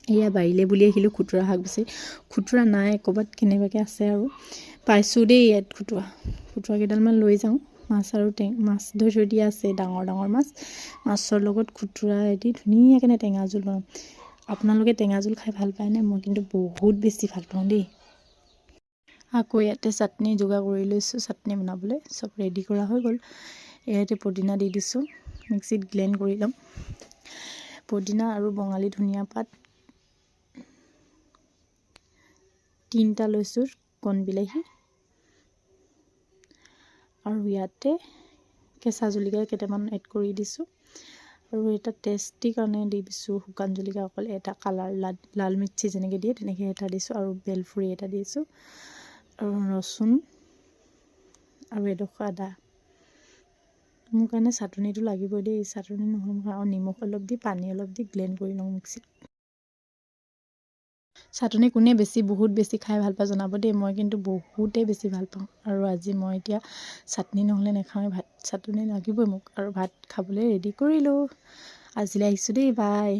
এয়া বাৰীলে বুলি আহিলোঁ খুতুৰা শাক বিচাৰি। খুতুৰা নাই, ক'ৰবাত কেনেবাকৈ আছে আৰু পাইছোঁ দেই ইয়াত খুতুৰা কেইডালমান লৈ যাওঁ। মাছ আৰু মাছ ধৰি থৈ দিয়া আছে, ডাঙৰ ডাঙৰ মাছ। মাছৰ লগত খুতুৰা এদি ধুনীয়াকৈ টেঙা জোল বনাম। আপোনালোকে টেঙা জোল খাই ভাল পায়নে? মই কিন্তু বহুত বেছি ভাল পাওঁ দেই। আকৌ ইয়াতে চাটনি যোগাৰ কৰি লৈছোঁ, চাটনি বনাবলৈ চব ৰেডি কৰা হৈ গ'ল। ইয়াতে পদিনা দি দিছোঁ, মিক্সিত গ্লেণ্ড কৰি ল'ম। পদিনা আৰু বঙালী ধনিয়া পাত 3টা লৈছোঁ, কণ বিলাহী আৰু ইয়াতে কেঁচা জলকীয়া কেইটামান এড কৰি দিছোঁ। আৰু এটা টেষ্টি কাৰণে দি দিছোঁ শুকান জলকীয়া, অকল এটা কালাৰ লাল মিৰ্চি যেনেকৈ দিয়ে তেনেকৈ এটা দিছোঁ, আৰু বেলফুৰি এটা দিছোঁ, আৰু ৰচুন আৰু এডোখৰ আদা। মোৰ কাৰণে চাটনিটো লাগিবই দেই, চাটনি নহ'লে মোৰ, আৰু নিমখ অলপ দি পানী অলপ দি গ্লেণ্ড কৰি লওঁ মিক্সিত। চাটনি কোনে বহুত বেছি খাই ভাল পায় জনাব দেই। মই কিন্তু বহুতেই বেছি ভাল পাওঁ। আৰু আজি মই এতিয়া চাটনি নহ'লে নাখাওঁৱে ভাত, চাটনি লাগিবই মোক। আৰু ভাত খাবলৈ ৰেডি কৰিলোঁ। আজিলৈ আহিছোঁ দেই, বাই।